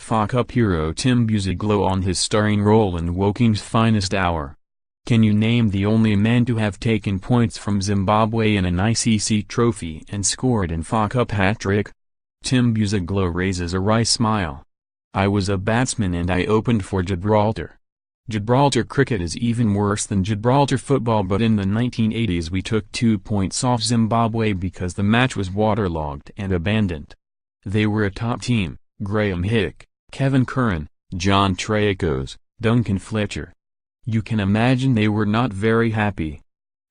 FA Cup hero Tim Buzaglo on his starring role in Woking's finest hour. Can you name the only man to have taken points from Zimbabwe in an ICC trophy and scored an FA Cup hat-trick? Tim Buzaglo raises a wry smile. I was a batsman and I opened for Gibraltar. Gibraltar cricket is even worse than Gibraltar football, but in the 1980s we took 2 points off Zimbabwe because the match was waterlogged and abandoned. They were a top team: Graeme Hick, Kevin Curran, John Traicos, Duncan Fletcher. You can imagine they were not very happy.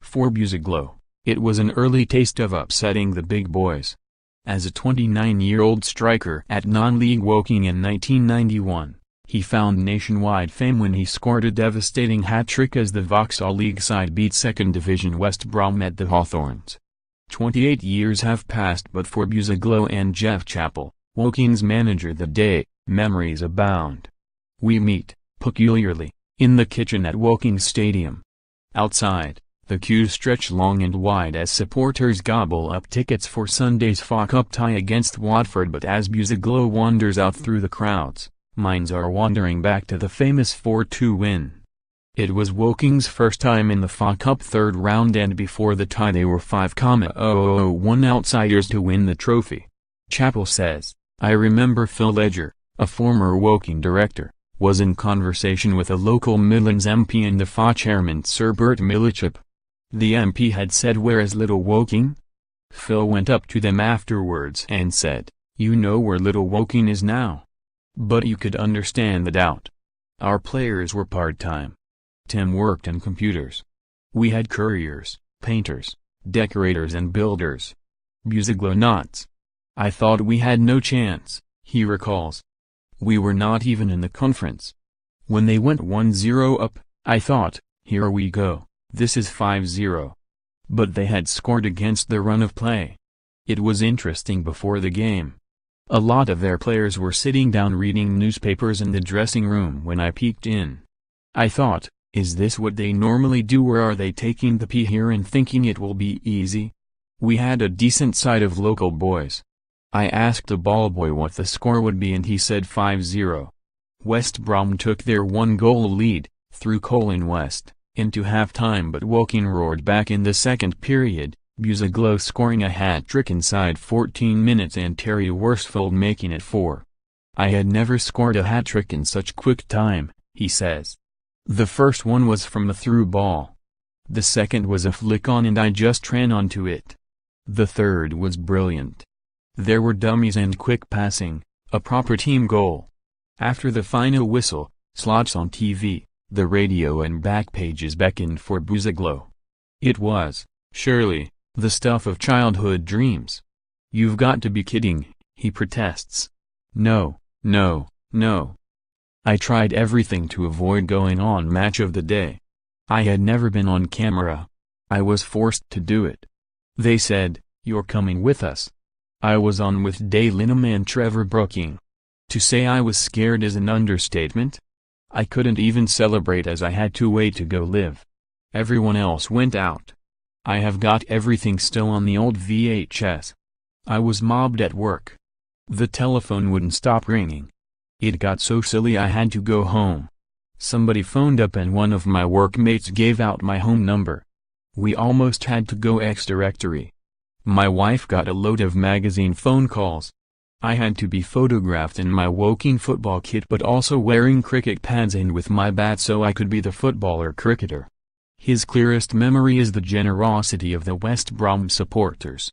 For Buzaglo, it was an early taste of upsetting the big boys. As a 29-year-old striker at non-league Woking in 1991, he found nationwide fame when he scored a devastating hat-trick as the Vauxhall League side beat Second Division West Brom at the Hawthorns. 28 years have passed, but for Buzaglo and Geoff Chapple, Woking's manager that day, memories abound. We meet, peculiarly, in the kitchen at Woking Stadium. Outside, the queues stretch long and wide as supporters gobble up tickets for Sunday's FA Cup tie against Watford, but as Buzaglo wanders out through the crowds, minds are wandering back to the famous 4-2 win. It was Woking's first time in the FA Cup third round, and before the tie they were 5,001 outsiders to win the trophy. Chapple says, I remember Phil Ledger, a former Woking director, was in conversation with a local Midlands MP and the FA chairman Sir Bert Millichap. The MP had said, "Where is Little Woking?" Phil went up to them afterwards and said, "You know where Little Woking is now." But you could understand the doubt. Our players were part-time. Tim worked in computers. We had couriers, painters, decorators and builders. Buzaglo nods. I thought we had no chance, he recalls. We were not even in the conference. When they went 1-0 up, I thought, here we go, this is 5-0. But they had scored against the run of play. It was interesting before the game. A lot of their players were sitting down reading newspapers in the dressing room when I peeked in. I thought, is this what they normally do, or are they taking the pee here and thinking it will be easy? We had a decent side of local boys. I asked a ball boy what the score would be and he said 5-0. West Brom took their 1-goal lead, through Colin West, into half-time, but Woking roared back in the second period, Buzaglo scoring a hat-trick inside 14 minutes and Terry Worsfold making it 4. I had never scored a hat-trick in such quick time, he says. The first one was from a through ball. The second was a flick on and I just ran onto it. The third was brilliant. There were dummies and quick passing, a proper team goal. After the final whistle, slots on TV, the radio and back pages beckoned for Buzaglo. It was, surely, the stuff of childhood dreams. You've got to be kidding, he protests. No, no, no. I tried everything to avoid going on Match of the Day. I had never been on camera. I was forced to do it. They said, "You're coming with us." I was on with Day Linham and Trevor Brooking. To say I was scared is an understatement. I couldn't even celebrate as I had to wait to go live. Everyone else went out. I have got everything still on the old VHS. I was mobbed at work. The telephone wouldn't stop ringing. It got so silly I had to go home. Somebody phoned up and one of my workmates gave out my home number. We almost had to go ex-directory. My wife got a load of magazine phone calls. I had to be photographed in my Woking football kit but also wearing cricket pads and with my bat so I could be the footballer cricketer. His clearest memory is the generosity of the West Brom supporters.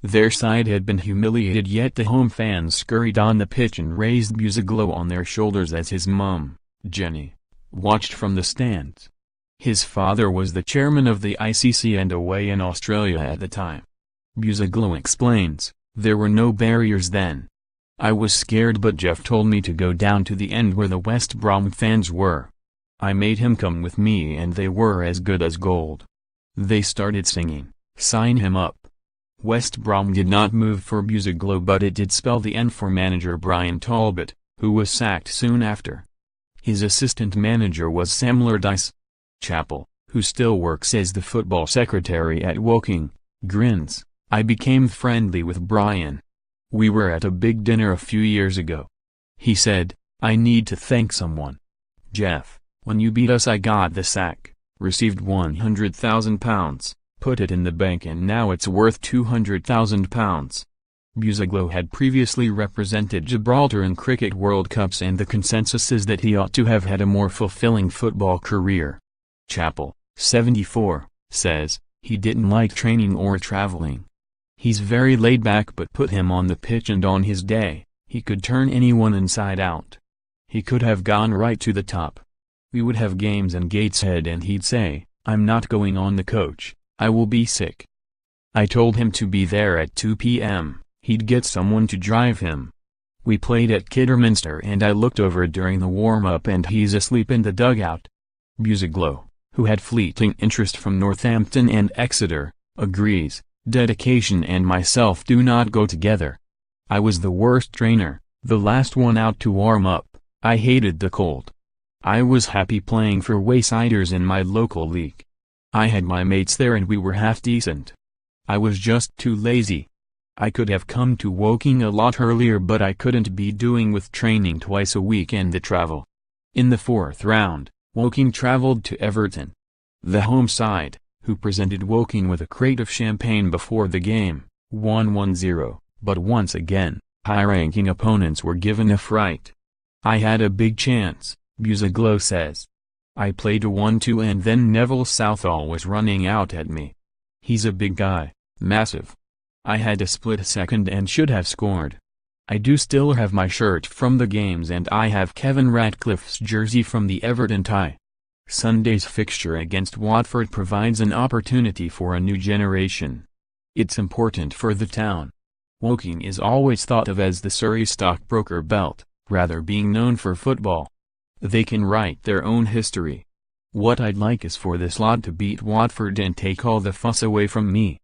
Their side had been humiliated, yet the home fans scurried on the pitch and raised Buzaglo on their shoulders as his mum, Jenny, watched from the stands. His father was the chairman of the ICC and away in Australia at the time. Buzaglo explains, there were no barriers then. I was scared but Geoff told me to go down to the end where the West Brom fans were. I made him come with me and they were as good as gold. They started singing, "Sign him up." West Brom did not move for Buzaglo, but it did spell the end for manager Brian Talbot, who was sacked soon after. His assistant manager was Sam Lardis. Chapple, who still works as the football secretary at Woking, grins. I became friendly with Brian. We were at a big dinner a few years ago. He said, I need to thank someone. Geoff, when you beat us I got the sack, received £100,000, put it in the bank and now it's worth £200,000. Buzaglo had previously represented Gibraltar in Cricket World Cups and the consensus is that he ought to have had a more fulfilling football career. Chapple, 74, says, he didn't like training or traveling. He's very laid back but put him on the pitch and on his day, he could turn anyone inside out. He could have gone right to the top. We would have games in Gateshead and he'd say, I'm not going on the coach, I will be sick. I told him to be there at 2 p.m, he'd get someone to drive him. We played at Kidderminster and I looked over during the warm-up and he's asleep in the dugout. Buzaglo, who had fleeting interest from Northampton and Exeter, agrees, dedication and myself do not go together. I was the worst trainer, the last one out to warm up, I hated the cold. I was happy playing for Waysiders in my local league. I had my mates there and we were half decent. I was just too lazy. I could have come to Woking a lot earlier but I couldn't be doing with training twice a week and the travel. In the fourth round, Woking travelled to Everton. The home side, who presented Woking with a crate of champagne before the game, won 1-0, but once again, high-ranking opponents were given a fright. I had a big chance, Buzaglo says. I played a 1-2 and then Neville Southall was running out at me. He's a big guy, massive. I had a split second and should have scored. I do still have my shirt from the games and I have Kevin Ratcliffe's jersey from the Everton tie. Sunday's fixture against Watford provides an opportunity for a new generation. It's important for the town. Woking is always thought of as the Surrey stockbroker belt, rather being known for football. They can write their own history. What I'd like is for this lot to beat Watford and take all the fuss away from me.